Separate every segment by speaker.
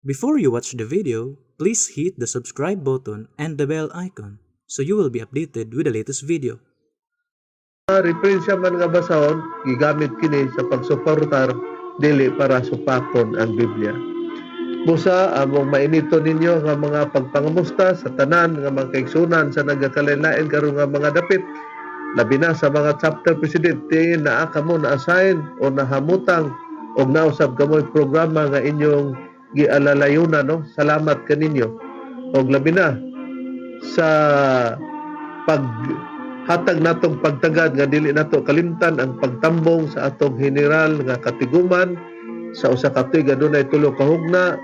Speaker 1: Before you watch the video, please hit the subscribe button and the bell icon so you will be updated with the latest video.
Speaker 2: Referensya man nga basahon, gigamit kini sa pagsuportar dili para supakon ang Biblia. Busa among mainito ninyo nga mga pagpangamusta sa tanan nga mga kaigsunan sa nagakalain-lain karon nga mga dapit. Labi na sa mga chapter presidente na kamo na-assign o nahamutang o nausab kamoy programa nga inyong gialalayunan, no? Salamat kaninyo. Og labi na sa hatag natong pagtagad nga dili nato kalimtan ang pagtambong sa atong general nga katiguman sa usa ka tuig adunay tulo ka hugna,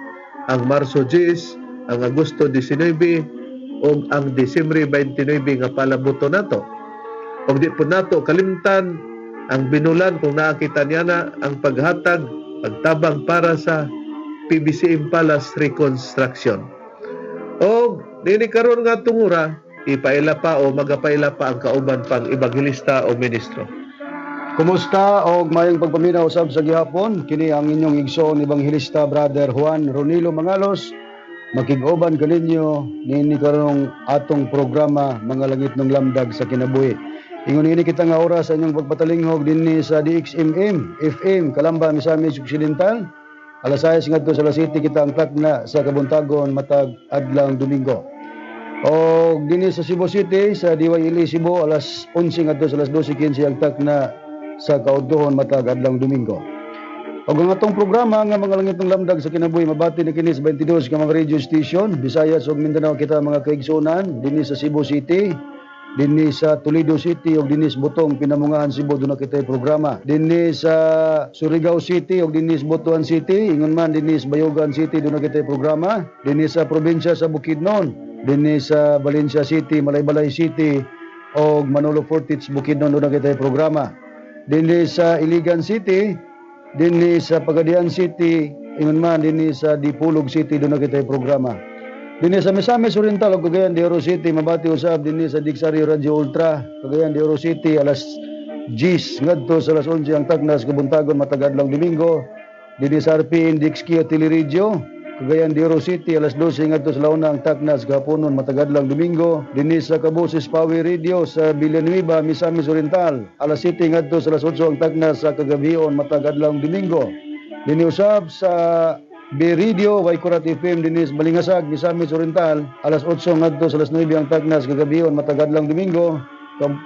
Speaker 2: ang Marso 10, ang Agosto 19 ug ang Disyembre 29 nga palabuto nato. Og di po nato kalimtan ang binulan kung nakita niya na ang paghatag pagtabang para sa PBC Impalas Reconstruction. Og dili karon nga tungura ipaila pa o magapaila pa ang kauban pang ebanghelista o ministro.
Speaker 3: Kumusta og mayong pagpaminaw usab sa gihapon? Kini ang inyong igsoon ebanghelista Brother Juan Ronilo Mangalos. Makig-uban kaninyo niini karong atong programa Mga Langit ng Lamdag sa Kinabuhi. Ingon ini kita nga oras sa inyong pagpatalinghog dinhi sa DXMM FM Calamba, Misamis Occidental. Alas 6 ngadto sa Alas 7 kita ang na sa Kabuntagon matag adlang Domingo. O dinhi sa Cebu City sa DYLE Cebu alas 11 ngadto sa alas 12:15 ang na sa Kaudtuhon matag adlang Domingo. Og ang atong programa nga Mga Langit ng Lamdag sa Kinabuhi mabati ni kini sa 22 ka mga radio station Visayas ug Mindanao kita mga kaigsunan dinhi sa Cebu City, dinhi sa Toledo City ug dinhi sa Butong Pinamungahan Cebu dunay kita programa. Dinhi sa Surigao City ug dinhi sa Butuan City, ingon man dinhi sa Bayugan City dunay kita programa. Dinhi sa probinsya sa Bukidnon, dinhi sa Valencia City, Malaybalay City ug Manolo Fortich Bukidnon dunay kita programa. Dinhi sa Iligan City, dinhi sa Pagadian City, ingon man dinhi sa Dipulog City dunay kita programa. Dinhi sa Misamis Oriental ug Cagayan de Oro City mabati usab dinhi sa Digsari Radio Ultra, Cagayan de Oro City alas 10 ngadto sa alas 11 ang tagnas Kabuntagon matag adlang Domingo. Dinhi sa RPN Dixkio Teleradio, Cagayan de Oro City alas 12 ngadto sa launa ang tagnas gapunon matag adlang Domingo. Dinhi sa Cabuses Power Radio sa Villanueva, Misamis Oriental alas 7 ngadto sa alas 8 ang tagnas sa kagabion matag adlang Domingo. Dinhi usab sa B-Radio, Waikurat FM, dinis Balingasag, Misamis Oriental, alas 8 ngadto sa alas 9 ang tagnas kagabion matagad lang Domingo.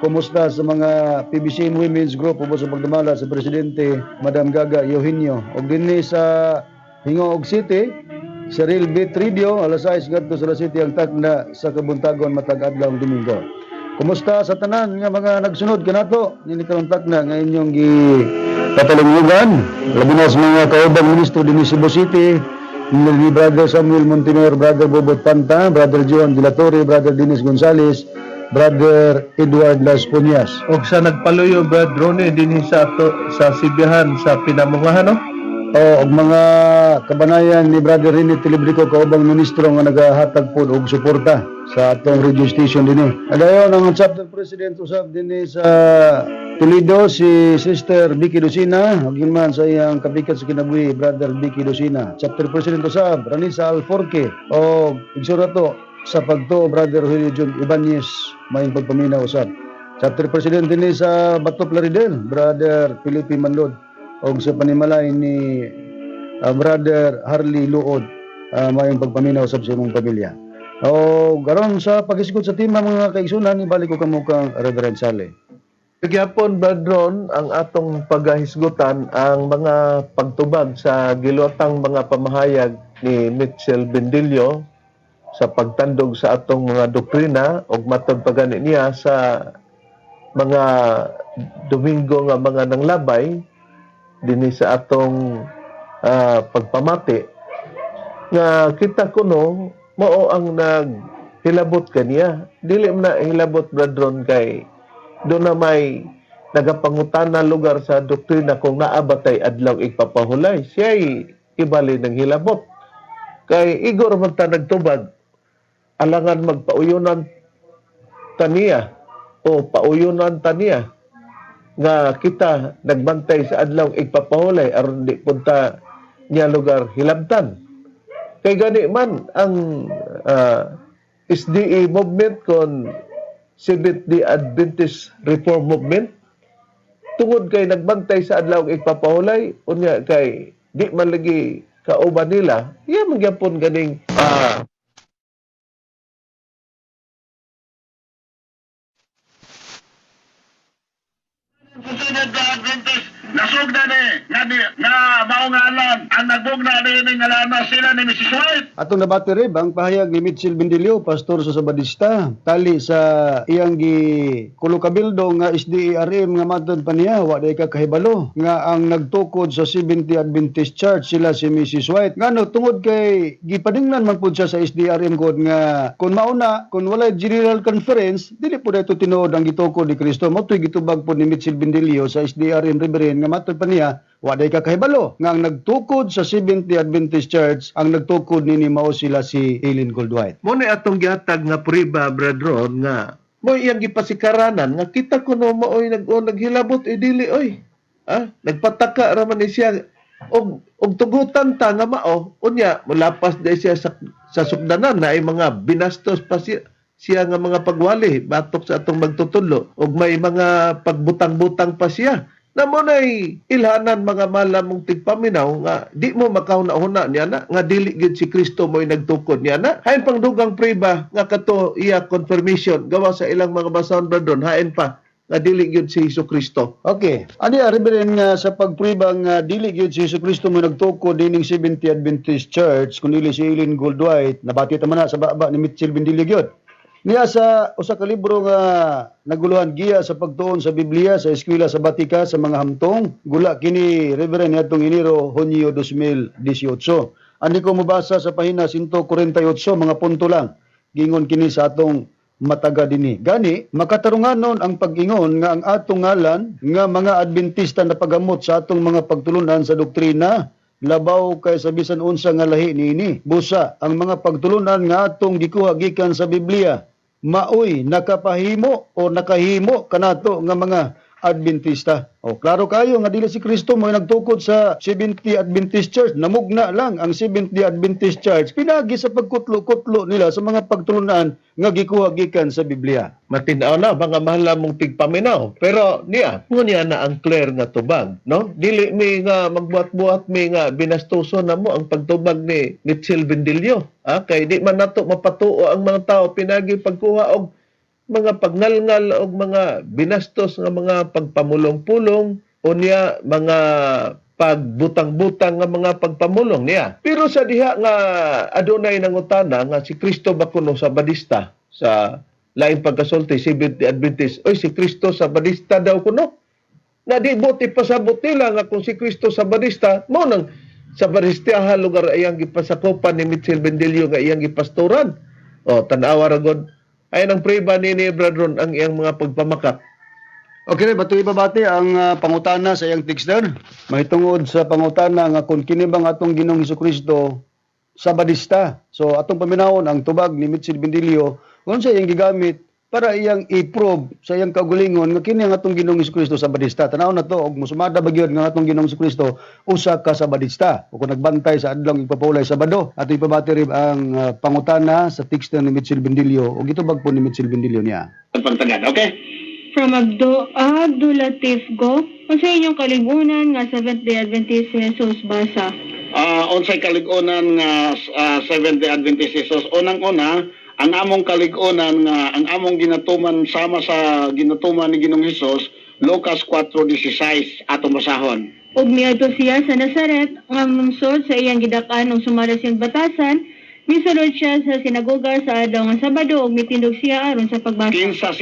Speaker 3: Kumusta sa mga PBC Women's Group ubos sa pagdamala sa Presidente Madam Gaga Eugenio. Og dinhi sa Hingoog City, sa Real Beat Radio, alas 6 ngadto sa alas 7 ang tagna sa Kabuntagon matagad lang Domingo. Kumusta sa tanan nga mga nagsunod kanato nini karong tagna nga inyong katalungugan, labi na sa mga kaubang ministro din sa Cebu City, ni Brother Samuel Montenor, Brother Bobot Panta, Brother John De La Torre, Brother Dennis Gonzales, Brother Edward Las Puñas.
Speaker 2: Og sa nagpaluyo Brad Ronnie dinhi sa Sibihan sa Pinamungahan, no?
Speaker 3: O og mga kabanayan ni Brother Rene Telebrico kaubang ministro nga nagahatag pod og suporta sa atong radio station dinhi. Adayon ang chapter president usab dinhi sa Toledo si Sister Vicky Dosina, ug yun man sa iyang kapikat sa kinabuhi Brother Vicky Dosina. Chapter president usab Ranisa Alforque o igsurato sa pagtuo Brother Julio John Ibanez may pagpaminaw usab. Chapter president dinhi sa Bato Plaridel Brother Felipe Manlod og sa panimalay ni Brother Harley Luod mayong pagpaminaw sa imong pamilya. O garon sa pag-isgot sa tema mga kaigsunan ibalik ko kamo kang Reverend Sale.
Speaker 2: Gyapon Badron ang atong pagahisgutan ang mga pagtubag sa giluatang mga pamahayag ni Mitchell Bendillo sa pagtandog sa atong mga doktrina ug matod pagani niya sa mga Domingo nga mga nanglabay dinhi sa atong pagpamati nga kita kuno mao ang naghilabot kaniya. Dili man na hilabot Bradron kay do na may nagapangutana lugar sa doktrina kung naabatay adlaw igpapahulay siya'y ibali ng hilabot kay igor man ta nagtubag alangan magpauyunan taniya o pauyunan taniya nga kita nagbantay sa adlaw igpapahulay aron di punta niya lugar hilabtan. Kay gani man ang SDA movement kon Seventh-day Adventist Reform Movement tungod kay nagbantay sa adlaw ipapahulay unya kay di man lagi kauban nila iya magyapon ganing
Speaker 4: nasog na na maungalan ang nagbugna ni ngalanas sila ni Mrs. White.
Speaker 3: Atong nabati rin ang pahayag ni Mitchell Bendilio, pastor sa Sabadista, tali sa iyang gi kulukabildo nga SDARM nga matud pa niya, wa day ka kahibalo nga ang nagtukod sa 70 Adventist Church sila si Mrs. White. Ngano tungod kay gipadingnan man pud siya sa SDARM god nga kun mauna kun walay general conference dili pud ito tinuod ang gitukod ni Kristo. Motoy gitubag pud ni Mitchell Bendilio sa SDARM Reverend nga matud pa niya wa day ka kahibalo nga ang nagtukod sa 70 Adventist Church ang nagtukod nini mao sila si Eileen Goldwhite.
Speaker 2: mo ni atong gihatag nga priba brethren nga mo iyang gipasikaranan nga kita kuno maoy naghilabot dili oy. Nagpataka ra man ni siya og tugutan ta nga mao unya mulapas day siya sa sugdanan na ay mga binastos pa siya nga mga pagwali batok sa atong magtutudlo og may mga pagbutang-butang pa siya na mo na'y ilhanan mga malamong tigpaminaw nga di mo makahuna-huna niya na nga dili gyud si Kristo mo'y nagtukod niya na hain pang dugang priba nga kato iya confirmation gawa sa ilang mga basahon brethren hain pa nga dili gyud si Kristo.
Speaker 3: Okay. Ani Reverend nga sa pagpribang dili gyud si Kristo mo nagtukod dining 70 Adventist Church kun dili si Eileen Goldwhite nabati ta man na sa baba ni Mitchell Bendilio gyud. Niya sa usa ka libro nga naguluhan giya sa pagtuon sa Biblia sa eskwela sa Batika sa mga hamtong gula kini Reverend atong Enero Hunyo 2018. Ani ko mobasa sa pahina 148 mga punto lang. Gingon kini sa atong mataga dinhi. Gani makatarunganon ang pag-ingon nga ang atong ngalan nga mga Adventista na pagamot sa atong mga pagtulunan sa doktrina labaw kay sa bisan unsa nga lahi niini. Busa ang mga pagtulunan nga atong gikuha gikan sa Biblia maoy nakapahimo o nakahimo kanato nga mga Adventista. O klaro kayo nga dili si Kristo mo nagtukod sa 70 Adventist Church. Namugna lang ang 70 Adventist Church pinagi sa pagkutlo-kutlo nila sa mga pagtulunan nga gikuha gikan sa Biblia.
Speaker 2: Matinaw na mga mahal mong tigpaminaw pero niya niya na ang clear nga tubag no dili mi nga magbuhat-buhat mi nga binastuso na mo ang pagtubag ni Mitchell Bendilio kay di man nato mapatuo ang mga tao pinagi pagkuha og mga pagngalngal og mga binastos nga mga pagpamulong-pulong o niya mga pagbutang-butang nga mga pagpamulong niya. Pero sa diha nga adunay nangutana nga si Kristo ba kuno sa Badista sa laing pagkasulti 70 Adventist oy si Kristo sa Badista daw kuno. Na di buti pasabot nila nga kung si Kristo sa Badista mo nang sa Badistahan lugar ayang gipasakopan ni Mitchell Bendilio nga iyang gipastoran. O tan-awa ra gud ay nang priba ni brethren ang iyang mga pagpamakak.
Speaker 3: Okay, bato ibabati ang pangutana sa iyang texter. Mahitungod sa pangutana nga kung kini bang atong Ginoong Hesukristo sa Badista. So atong paminawon ang tubag ni Mitchell Bendilio kung sa iyang gigamit para iyang i-prove sa iyang kaugalingon nga kini ang atong Ginoong Hesukristo sa Badista. Tanaw na to og musumada ba gyud nga atong Ginoong Hesukristo usa ka sa Badista. O kung nagbantay sa adlaw ipapulay Sabado at ipabati rin ang pangutana sa texter ni Mitchell Bendilio ug itubag po ni Mitchell Bendilio niya.
Speaker 4: Pagtagad, okay?
Speaker 5: From Abdulatif Go, unsa inyong kaligunan nga Seventh-day Adventist si Jesus basa?
Speaker 4: Unsay kaligunan nga Seventh-day Adventist Jesus unang-una ang among kaligunan nga ang among ginatuman sama sa ginatuman ni Ginoong Hesus Lucas 4:16 atong basahon.
Speaker 5: Ug miadto siya sa Nazaret nga lungsod sa iyang gidak-an ug sumara siyang batasan, misulod siya sa sinagoga sa adlaw nga Sabado ug mitindog siya aron sa pagbasa.
Speaker 4: Kinsa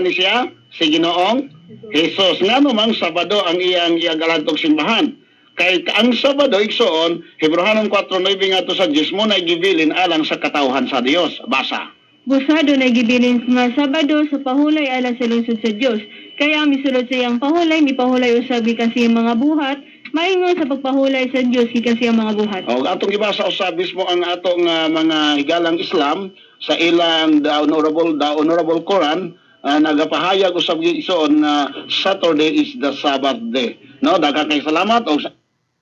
Speaker 4: ni siya? Si Ginoong Hesus. Ngano mang Sabado ang iyang iagalantog simbahan. Kay ang Sabado igsoon Hebrehanon 4:9 ngadto sa 10 mo na gibilin alang sa katawhan sa Dios. Basa.
Speaker 5: Busado na gibilin nga Sabado sa pahulay alang sa lungsod sa Dios. Kaya misulod sa iyang pahulay, mipahulay usab gikan sa iyang mga buhat, maingon sa pagpahulay sa Dios gikan sa iyang mga buhat.
Speaker 4: O atong gibasa usab mismo ang atong mga higalang Islam sa ilang the honorable Quran nagapahayag usab gisoon na Saturday is the Sabbath day. No, daghang kay salamat og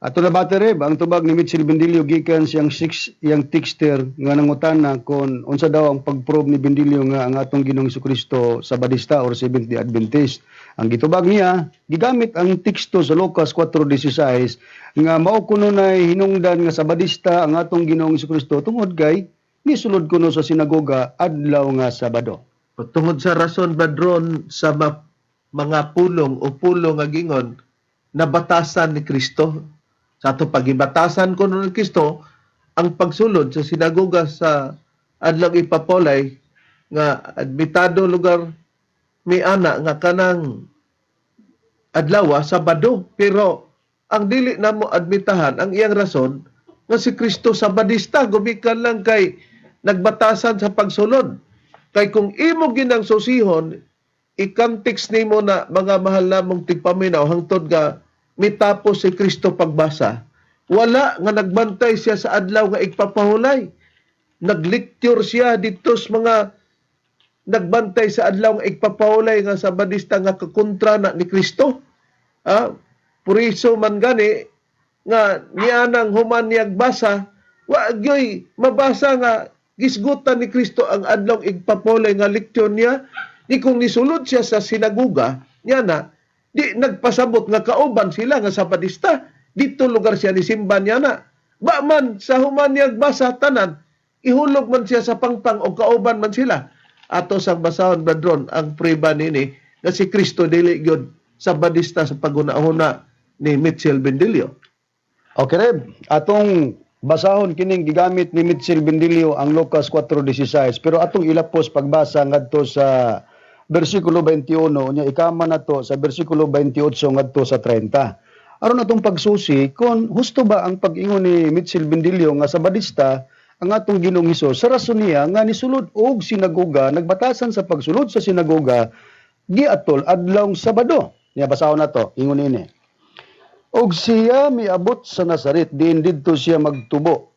Speaker 3: Ato na batereb ang tubag ni Mitchell Bendilio gikan siyang texter nga nangutana kung unsa daw ang pagprove ni Bendilio nga ang atong Ginoong Jesucristo Sabadista or Seventh-day Adventist. Ang gitubag niya gigamit ang teksto sa Lucas 4:16 nga mao kuno nay hinungdan nga Sabadista ang atong Ginoong Jesucristo tungod kay nisulod kuno sa sinagoga adlaw nga Sabado.
Speaker 2: Tungod sa rason badron sa mga pulong o pulong nga gingon nabatasan ni Kristo. Sa ato pagibatasan ko ni Kristo ang pagsulod sa sinagoga sa adlaw ipapolay nga admitado lugar may ana nga kanang adlaw Sabado, pero ang dili namo admitahan ang iyang rason nga si Kristo Sabadista gumikan lang kay nagbatasan sa pagsulod. Kay kung imo ginang susihon i-context nimo na mga mahal namong tigpaminaw hangtod nga mitapos si Kristo pagbasa, wala nga nagbantay siya sa adlaw nga igpapahulay. Naglecture siya dito sa mga nagbantay sa adlaw nga igpapahulay nga Sabadista nga kakontra na ni Kristo. Puriso man gani nga nianang human niyag basa, wa gyoy mabasa nga gisgutan ni Kristo ang adlaw igpapahulay nga leksyon niya. Di kung nisulod siya sa sinagoga, niya na di nagpasabot nga kauban sila nga Sabadista. Dito lugar siya ni simba niya na. Ba man sa human niyag basa tanan, ihulog man siya sa pangpang o kauban man sila. Ato sang basahon bradron ang prueba nini nga si Kristo dili gyud Sabadista sa paguna-una ni Mitchell Bendilio.
Speaker 3: Okay, Reb. Atong basahon kining gigamit ni Mitchell Bendilio ang Lucas 4:16 pero atong ilapos pagbasa ngadto sa bersikulo 21 nya ikama na to sa bersikulo 28 ngadto sa 30. Aron atong pagsusi kung husto ba ang pag-ingon ni Mitchell Bendilio nga Sabadista ang atong Ginoong Hesus sa rason niya nga nisulod og sinagoga, nagbatasan sa pagsulod sa sinagoga giatol adlaw Sabado. Niya basahon na to, ingon ini. Og siya miabot sa Nazaret, diin didto siya magtubo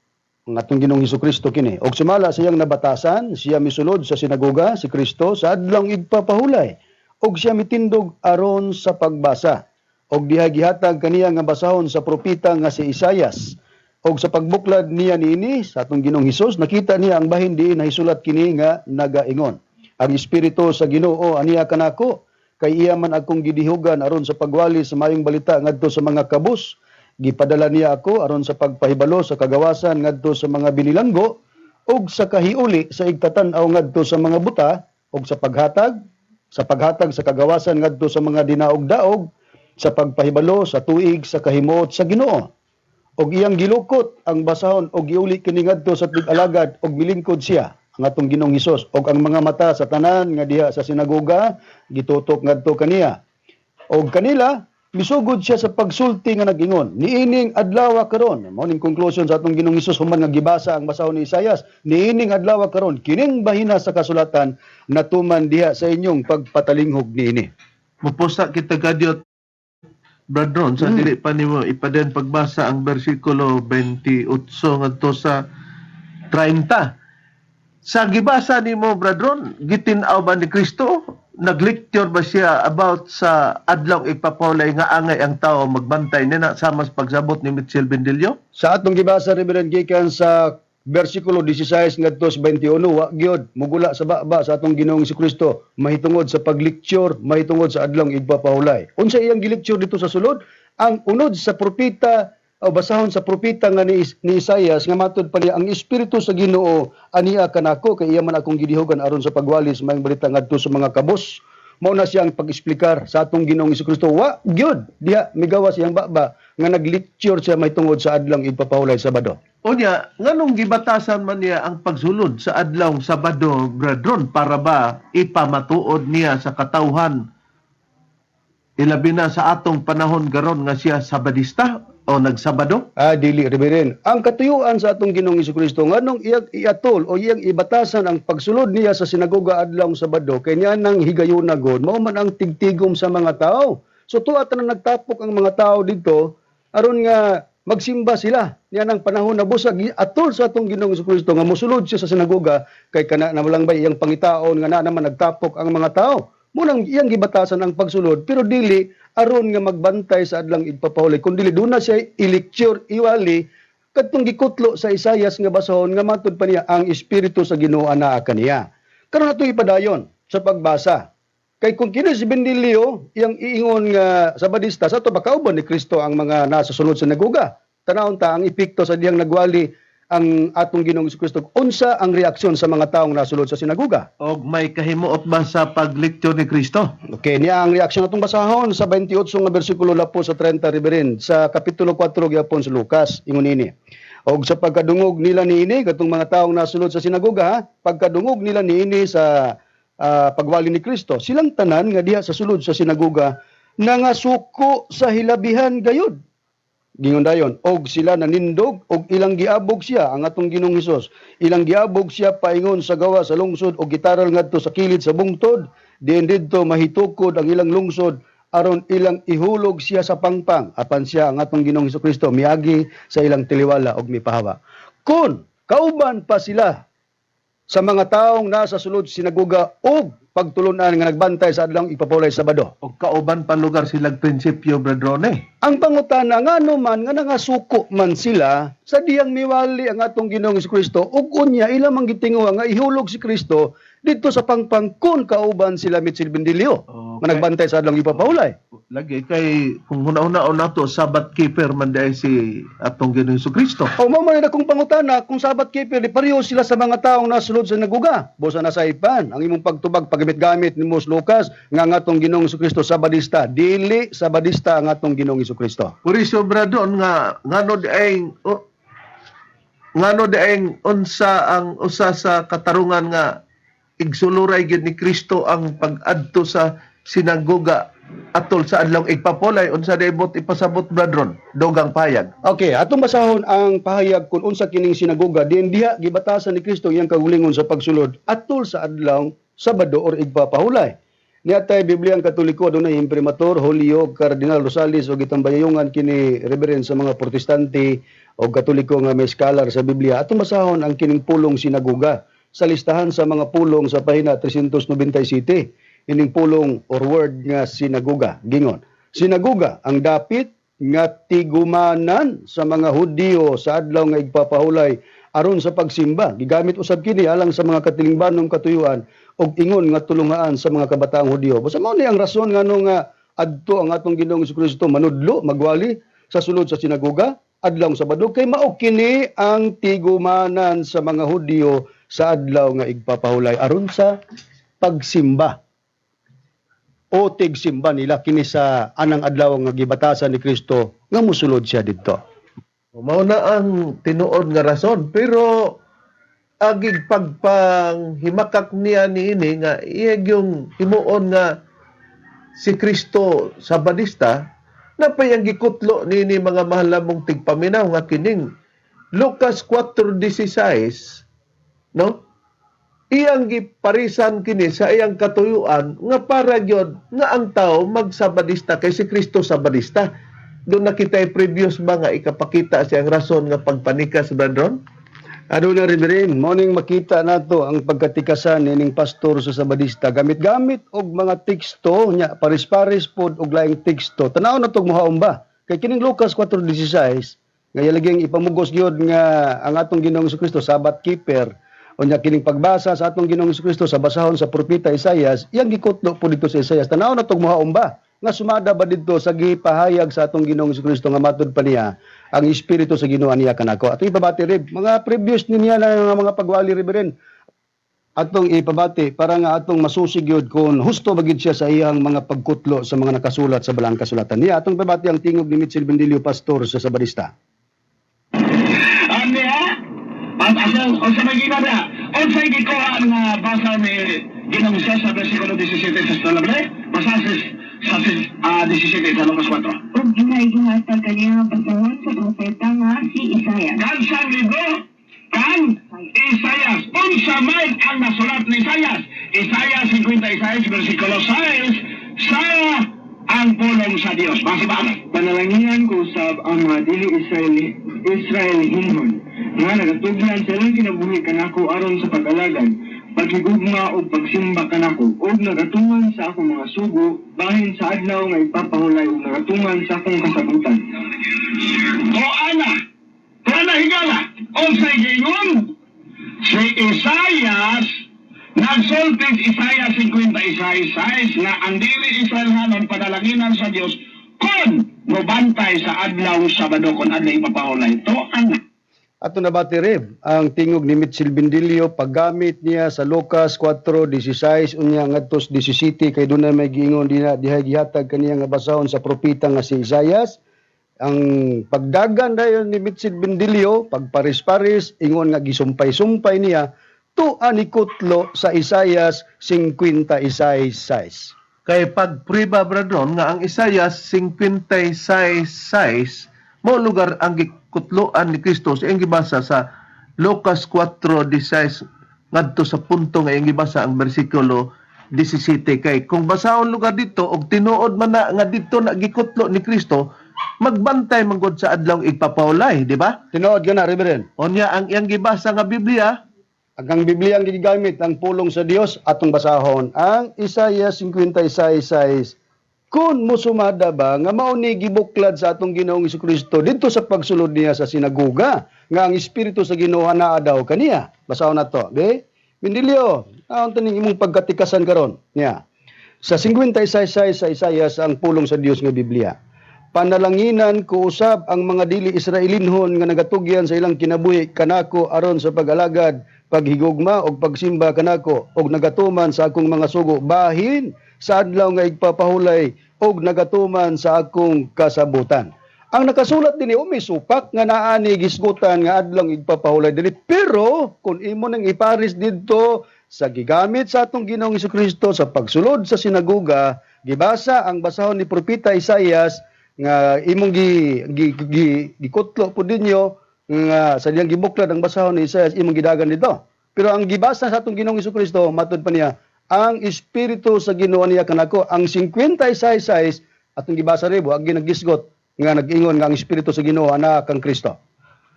Speaker 3: ang atong Ginoong Hesukristo kini. Og sumala siyang nabatasan, siya misulod sa sinagoga si Kristo sa adlaw igpapahulay. Og siya mitindog aron sa pagbasa. Og diha gihatag kaniya nga basahon sa propeta nga si Isaias. Og sa pagbuklad niya niini sa atong Ginoong Hesus, nakita niya ang bahin diin na hisulat kini nga nagaingon. Ang Espiritu sa Ginoo aniya kanako, kay iya man akong gidihugan aron sa pagwali sa mayong balita ngadto sa mga kabus. Gipadala niya ako aron sa pagpahibalo sa kagawasan ngadto sa mga binilanggo ug sa kahiuli sa igtatan-aw ngadto sa mga buta ug sa paghatag sa kagawasan ngadto sa mga dinaog-daog sa pagpahibalo sa tuig sa kahimuot sa Ginoo. Og iyang gilukot ang basahon og giuli kini ngadto sa tig-alagad og milingkod siya ang atong Ginoong Hesus og ang mga mata sa tanan nga diha sa sinagoga gitutok ngadto kaniya. Og kanila misugod siya sa pagsulti nga nag-ingon, niining adlaw karon. Mao ning conclusion sa atong Ginoong Hesus human nga gibasa ang basahon ni Isaias, niining adlaw karon kining bahina sa kasulatan natuman diha sa inyong pagpatalinghog niini.
Speaker 2: Mupusa kita kadyot bradron sa dili pa nimo ipaden pagbasa ang bersikulo 28 ngadto sa 30. Sa gibasa nimo bradron, gitin-aw ba ni Kristo? Nag-lecture ba siya about sa adlaw ipapahulay nga angay ang tao magbantay nina sama sa pagsabot ni Mitchell Bendilio?
Speaker 3: Sa atong gibasa Reverend gikan sa bersikulo 16 ngadto sa 21 wa gyud mugula sa baba sa atong Ginoong Jesucristo mahitungod sa paglecture, mahitungod sa adlaw igpapahulay. Unsa iyang gilecture dito sa sulod? Ang unod sa propeta o basahon sa propeta nga ni Isaias nga matud pa niya ang Espiritu sa Ginoo aniya kanako kay iya man akong gidihugan aron sa pagwalis mayong balita ngadto sa mga kabus. Mao na siyang pag-eksplikar sa atong Ginoong Jesucristo wa gyud diha migawas siyang baba nga nag-lecture siya mahitungod sa adlaw igpapahulay Sabado.
Speaker 2: Unya, nganong gibatasan man niya ang pagsulod sa adlaw Sabado, bradron, para ba ipamatuod niya sa katawhan ilabi na sa atong panahon garon nga siya Sabadista o nagsabado?
Speaker 3: Dili Reverend. Ang katuyuan sa atong Ginoong Jesucristo nganong iyang iatol o iyang ibatasan ang pagsulod niya sa sinagoga adlaw Sabado kay niya nang higayunagon mao man ang tigtigom sa mga tao. So tuwa na nagtapok ang mga tao dito aron nga magsimba sila niya nang panahon na busag atol sa atong Ginoong Jesucristo nga mosulod siya sa sinagoga kay kana na lang ba iyang pangitaon nga na naman nagtapok ang mga tao. Munang iyang gibatasan ang pagsulod pero dili aron nga magbantay sa adlang igpapahulay kun dili duna siya i-lecture iwali kadtong gikutlo sa Isayas nga basahon nga matud pa niya ang espiritu sa Ginoo anaa kaniya. Karon ato ipadayon sa pagbasa. Kay kung kini si Bendilio, iyang iingon nga Sabadista, sa ito bakauban ni Kristo ang mga nasa sulod sa naguga. Tanawon ta ang epekto sa diyang nagwali ang atong Ginoong Kristo. Unsa ang reaksyon sa mga taong nasulod sa sinaguga?
Speaker 2: Og may kahimuot ba sa paglektyor ni Kristo?
Speaker 3: Okay, niya ang reaksyon atong basahon sa 28 nga bersikulo lapo sa 30 Reverend sa kapitulo 4 gyapon sa Lucas ingon ini. Og sa pagkadungog nila niini katong mga taong nasulod sa sinaguga, pagkadungog nila niini sa pagwali ni Kristo, silang tanan nga diha sa sulod sa sinaguga nangasuko sa hilabihan gayud. Gingon dayon, og sila nanindog og ilang giabog siya ang atong Ginoong Hesus. Ilang giabog siya paingon sa gawa sa lungsod og gitaral ngadto sa kilid sa bungtod, diin didto mahitukod ang ilang lungsod aron ilang ihulog siya sa pangpang apan siya ang atong Ginoong Hesukristo miagi sa ilang tiliwala og mipahawa. Kun kauban pa sila sa mga taong nasa sulod sinaguga og pagtulunan nga nagbantay sa adlang ipapulay Sabado.
Speaker 2: O kauban pa lugar silang prinsipyo, Bradrone.
Speaker 3: Ang pangutana nga naman nga nangasuko man sila sa diyang miwali ang atong Ginoong Kristo ug unya ila man gitinguha nga ihulog si Kristo dito sa pangpang kun kauban sila Mitchell Bendilio nga nagbantay sa adlang ipapulay.
Speaker 2: Lagi kay kung huna-huna nato Sabbath keeper man dahil si atong Ginoong Kristo.
Speaker 3: O mo man akong pangutana kung Sabbath keeper di pareho sila sa mga taong nasulod sa naguga. Busa na sa ipan ang imong pagtubag paggamit-gamit ni Mos Lucas nga atong Ginoong Kristo Sabadista, dili Sabadista ang atong Ginoong Kristo.
Speaker 2: Puri sobra doon nga ngano di aing unsa ang usa sa katarungan nga igsuluray gyud ni Kristo ang pag-adto sa sinagoga atol sa adlong igpapolay unsa daybot ipasabot Bradron dogang payag.
Speaker 3: Okay, atong basahon ang pahayag kung unsa kining sinagoga diin diha gibatasan ni Kristo iyang kagulingon sa pagsulod atol sa adlaw Sabado or igpapahulay. Niya tay Biblia ang Katoliko adunay imprimatur Julio Cardinal Rosales og gitambayungan kini reverend sa mga Protestante o Katoliko nga may scholar sa Biblia. Atong basahon ang kining pulong sinagoga sa listahan sa mga pulong sa pahina 397. Ining pulong or word nga sinagoga. Gingon, sinagoga ang dapit nga tigumanan sa mga Hudiyo sa adlaw nga igpapahulay aron sa pagsimba. Gigamit usab kini alang sa mga katilingbanong katuyuan og ingon nga tulungaan sa mga kabataang Hudiyo. Basta mao ni ang rason ngano nga adto ang atong Ginoong Kristo manudlo magwali sa sulod sa sinagoga adlaw Sabado kay mao kini ang tigumanan sa mga Hudiyo sa adlaw nga igpapahulay aron sa pagsimba. O tigsimba nila kini sa anang adlaw nga gibatasan ni Kristo nga mosulod siya didto.
Speaker 2: Mao na ang tinuod nga rason pero agig pagpanghimakak niya niini nga iya yung himuon nga si Kristo Sabadista napay ang gikutlo niini mga mahal namong tigpaminaw nga kining Lucas 4:16 no? Iyang giparisan kini sa iyang katuyuan nga para gyud nga ang tao magsabadista kay si Kristo Sabadista. Doon nakita previous ba nga ikapakita siyang rason nga pagpanikas Bradron?
Speaker 3: Ano na Reverend, morning makita nato ang pagkatikasan nining pastor sa Sabadista gamit-gamit og mga teksto nya paris-paris pod og laing teksto. Tanaw na tong mohaom ba? Kay kining Lucas 4:16 nga yalaging ipamugos gyud nga ang atong Ginoong Kristo Sabbath keeper. Unya kining pagbasa sa atong Ginoong Kristo sa basahon sa propeta Isayas, iyang gikutlo po dito sa Isayas. Tanaw na tong mohaom ba? Nga sumada ba dito sa gipahayag sa atong Ginoong Kristo nga matud pa niya ang espiritu sa Ginoo niya kanako. Ato ipabati rib mga previous niya na mga pagwali Reverend. Atong ipabati para nga atong masusigyod kung husto bagid siya sa iyang mga pagkutlo sa mga nakasulat sa balang kasulatan niya. Atong ipabati ang tingog ni Mitchell Bendilio pastor sa Sabadista.
Speaker 4: Asal o sa magina ba? O sa gikuha nga basa ni Ginoong Hesus sa bersikulo 17 sa Talable, basa sa 17 sa Lucas 4.
Speaker 5: Ug ginahatag kaniya basahon sa propeta nga si Isayas.
Speaker 4: Kansang libro kan Isayas. Unsa man ang nasulat ni Isayas? Isayas 56 bersikulo 6 sa ang pulong sa Dios. Basa ba?
Speaker 6: Panalangihan ko usab ang mga dili Israel hingon nga nagatugyan sa ilang kinabuhi kanako aron sa pag-alagad pagigugma o pagsimba kanako ug nagatungan sa akong mga sugo bahin sa adlaw nga ipapahulay ug nagatungan sa akong kasabutan.
Speaker 4: O ana higala, unsay gingon? Si Isaias, nagsultid Isaias 56 nga ang dili Israelhanon padalanginan sa Dios kon mobantay sa adlaw Sabado kon adlaw ipapahulay. To ana.
Speaker 3: Ato na batirib ang tingog ni Mitchell Bendilio paggamit niya sa Lucas 4:16 unya ngadto 17 kay dunay may giingon diha gihatag kaniya nga basahon sa propeta nga si Isaias. Ang pagdagan dayon ni Mitchell Bendilio pagparis-paris ingon nga gisumpay-sumpay niya tuan ni kutlo sa Isaias 56:6.
Speaker 2: Kay pagpriba bradron nga ang Isaias 56:6 mo lugar ang gikutloan ni Kristo sa iyang gibasa sa Lucas 4:16 ngadto sa punto nga iyang gibasa ang bersikulo 17 kay kung basahon lugar dito og tinuod man na nga dito na gikutlo ni Kristo magbantay manggod sa adlaw igpapahulay, di ba?
Speaker 3: Tinuod ka na, Reverend.
Speaker 2: Onya ang iyang gibasa nga Biblia.
Speaker 3: Ang Biblia ang gigamit ang pulong sa Dios atong basahon ang Isaiah 56:6. Kung musumada ba nga mao ni gibuklad sa atong Ginoong Jesucristo dito sa pagsulod niya sa sinagoga nga ang espiritu sa Ginoo naa daw kaniya. Basahon nato, be? Bendilio, aon taning imong pagkatikasan karon niya. Sa 56:6 sa Isaiah ang pulong sa Dios nga Biblia. Panalanginan ko usab ang mga dili Israelinhon nga nagatugyan sa ilang kinabuhi kanako aron sa pag-alagad, paghigugma og pagsimba kanako og nagatuman sa akong mga sugo bahin sa adlaw nga igpapahulay og nagatuman sa akong kasabutan. Ang nakasulat dinhi umisupak nga naa ni gisgutan nga adlaw igpapahulay dili pero kung imo nang iparis didto sa gigamit sa atong Ginoong Jesucristo sa pagsulod sa sinagoga, gibasa ang basahon ni propeta Isaias nga imong gikutlo po ninyo nga sa diyang gibuklad ang basahon ni Isaias imong gidagan dito. Pero ang gibasa sa atong Ginoong Jesucristo matud pa niya ang espiritu sa Ginoo niya kanako ang 56:6 atong gibasa ribo ang ginagisgot nga nag-ingon nga ang espiritu sa Ginoo ana kang Kristo.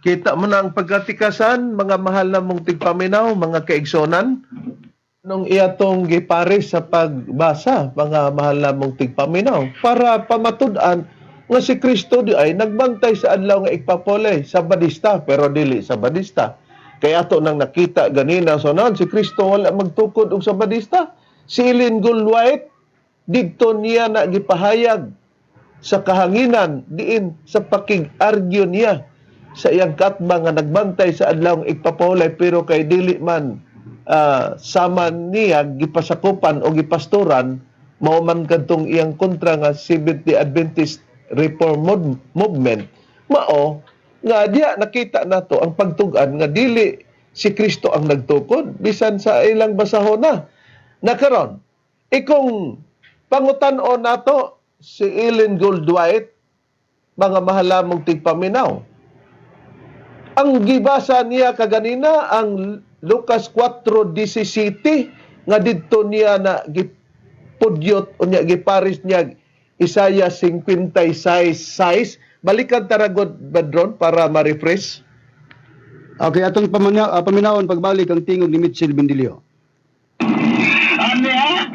Speaker 2: Kita mo na ang pagkatikasan, mga mahal na mong tigpaminaw, mga kaigsonan, nung iyatong gipares sa pagbasa, mga mahal na mong tigpaminaw, para pamatud-an nga si Kristo di ay nagbantay sa adlaw nga igpapolay sa badista, pero dili sa badista. Kaya ato nang nakita ganina so si Kristo wala magtukod og sa badista. Si Ellen G. White didto niya na gipahayag sa kahanginan diin sa pakig-argue niya sa iyang katba nga nagbantay sa adlaw nga igpapahulay pero kay dili man sama niya gipasakupan o gipastoran mao man kadtong iyang kontra nga Seventh-day Adventist Reform Movement mao nga diya nakita nato ang pagtug-an nga dili si Kristo ang nagtukod bisan sa ilang basahon na karon ikong pangutan-on nato si Ellen G. White mga mahalamong tigpaminaw ang gibasa niya kaganina ang Lucas 4:17 nga didto niya na gipudyot o niya giparis niya Isaiah 56:6. Balikan taragod badron para ma-refresh.
Speaker 3: Okay, atong paminawon pagbalik ang tingog ni Mitchell Bendilio.
Speaker 4: Anya,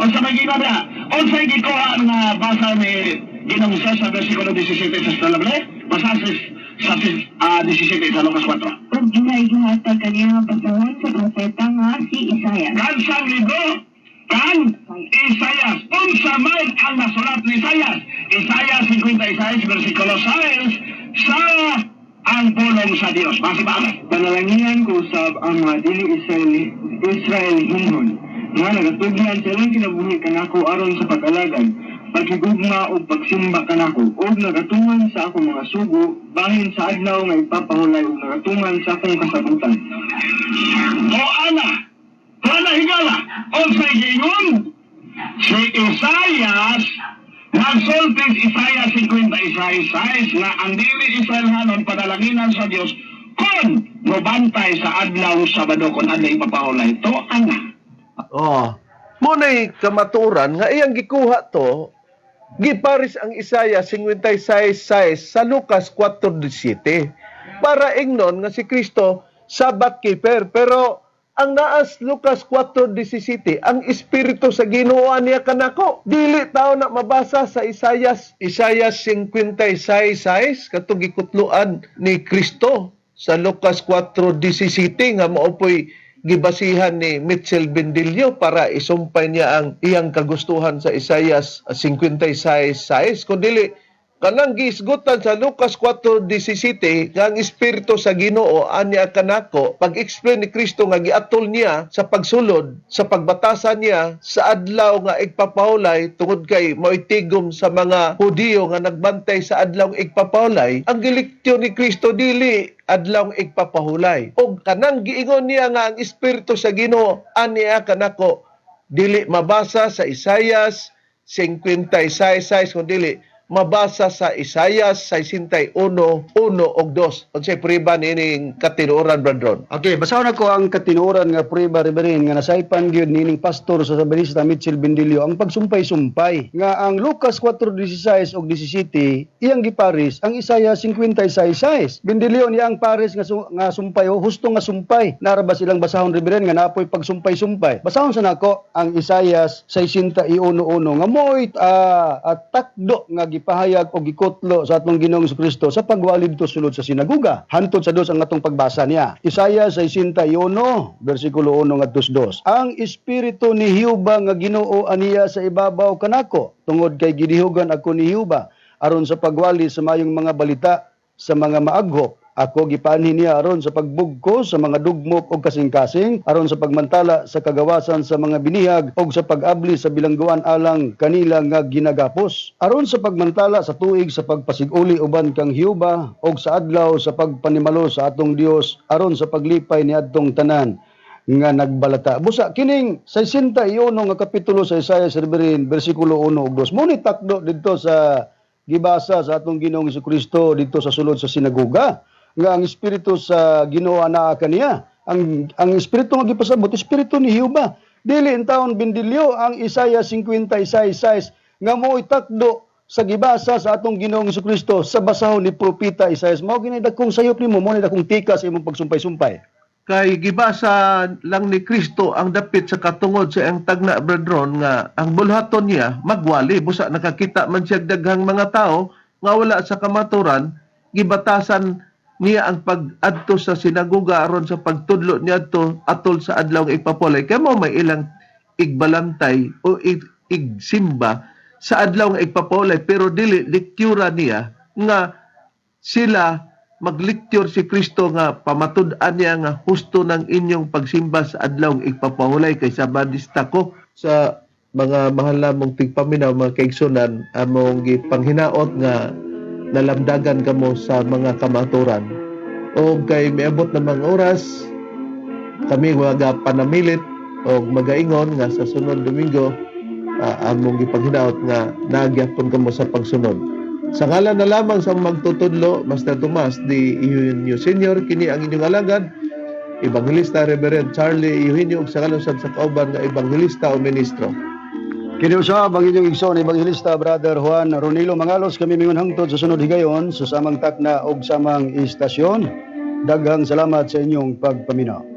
Speaker 4: unsa may ginaba? Unsa gikuha nga basa ni Ginoong Hesus sa bersikulo 17 sa Talable? Basa sa 17 sa Lucas 4.
Speaker 5: Ug gihatag kaniya basahon sa propeta nga si Isaias.
Speaker 4: Kansang libro kan Isaias. Unsa man ang nasulat ni Isaias? Isaias 56 bersikulo 6 sa ang pulong sa Dios. Basa ba?
Speaker 6: Panalanginan ko usab ang mga dili Israelinhon nga nagatugyan sa ilang kinabuhi kanako aron sa pag-alagad, paghigugma o pagsimba kanako ug nagatungan sa akong mga sugo bahin sa adlaw nga ipapahulay ug nagatungan sa akong kasabutan.
Speaker 4: O ana higala, unsay gingon? Si Isaias, nagsultid Isaias 56:6 nga ang dili Israelhanon padalanginan sa Dios kon mobantay sa adlaw Sabado kon adlaw ipapahulay. To ana.
Speaker 2: Muna'y kamaturan nga iyang gikuha to giparis ang Isaiah 56:6 sa Lucas 4:17 para ingnon nga si Kristo Sabbath keeper pero ang naas Lucas 4:17, ang espiritu sa Ginoo niya kanako. Dili tao na mabasa sa Isaias 56:6 katong gikutloan ni Kristo sa Lucas 4:17 nga maopoy gibasihan ni Mitchell Bendillo para isumpay niya ang iyang kagustuhan sa Isaias 56:6 kundi kanang giisgutan sa Lucas 4:17 nga ang espiritu sa Ginoo anya kanako, pag-explain ni Kristo nga giatol niya sa pagsulod sa pagbatasan niya sa adlaw nga igpapahulay tungod kay moitigom sa mga Hudiyo nga nagbantay sa adlaw igpapahulay. Ang gilektyon ni Kristo dili adlaw igpapahulay. O kanang giingon niya nga ang espiritu sa Ginoo anya kanako dili mabasa sa Isaias 56:6 kundi mabasa sa Isaias 61:1 ug 2. Unsay prueba nining katinuoran, Brandon?
Speaker 3: Okay, basahon ako ang katinuoran nga prueba Reverend nga nasaypan gyud nining pastor sa Sabanista Mitchell Bendillo ang pagsumpay-sumpay nga ang Lucas 4:16 ug 17 iyang giparis ang Isaiah 56:6. Bendillo niya ang paris nga sumpay o husto nga sumpay. Nara ba silang basahon Reverend nga napoy pagsumpay-sumpay? Basahon sa nako ang Isaiah 61:1 nga moy takdo nga gipahayag o gikutlo sa atong Ginoong Kristo sa pagwalid to sulod sa sinaguga. Hantod sa dos ang atong pagbasa niya. Isaiah 61 bersikulo 1 ngadto 2. Ang espiritu ni Hiuba nga Ginoo aniya sa ibabaw kanako tungod kay gidihugan ako ni Hiuba aron sa pagwali sa mayong mga balita sa mga maaghok. Ako gipanhin niya aron sa pagbugko sa mga dugmok o kasing-kasing, aron sa pagmantala sa kagawasan sa mga binihag o sa pag-abli sa bilangguan alang kanila nga ginagapos. Aron sa pagmantala sa tuig sa pagpasiguli uban kang Hiuba o sa adlaw sa pagpanimalo sa atong Dios aron sa paglipay ni adtong tanan nga nagbalata. Busa kining 61 nga kapitulo sa Isaiah bersikulo 1 ug 2. Munit takdo didto sa gibasa sa atong Ginoong Kristo dito sa sulod sa sinagoga nga ang espiritu sa Ginoo anaa kaniya. Ang espiritu nga gipasabot espiritu ni Hiuba. Dili in taon Bendilyo ang Isaiah 56:6 nga mo'y takdo sa gibasa sa atong Ginoong Kristo sa basahon ni propeta Isaiah. Mao gini dagkong sayop nimo, mo ni dagkong tika sa imong pagsumpay-sumpay.
Speaker 2: Kay gibasa lang ni Kristo ang dapit sa katungod sa iyang tagna, Brethren, nga ang bulhaton niya magwali. Busa nakakita man siya daghang mga tao nga wala sa kamaturan, gibatasan niya ang pag-adto sa sinagoga aron sa pagtudlo niya atol sa adlaw nga igpapulay. Kaya mo may ilang igbalantay o igsimba sa adlaw nga igpapulay pero dili lektura niya nga sila maglektur si Kristo nga pamatud-an niya nga husto ng inyong pagsimba sa adlaw igpapahulay kay Sabadista ko sa mga mahal namong tigpaminaw, mga kaigsunan, among gipanghinaot nga nalamdagan kamo sa mga kamaturan. O kay miabot na mga oras, kami waga panamilit o magaingon nga sa sunod Domingo, among gipanghinaot nga nagyapon kamo sa pagsunod. Sa ngalan na lamang sa magtutudlo, Master Tomas di Eugenio Senior, kini ang inyong alagad, Evangelista Reverend Charlie Eugenio, ug sa kalusab sa kauban nga Evangelista o Ministro.
Speaker 3: Kiniusab ang inyong igsoon Evangelista Brother Juan Ronilo Mangalos. Kami mingon hangtod sa sunod higayon sa samang takna og samang istasyon. Daghang salamat sa inyong pagpaminaw.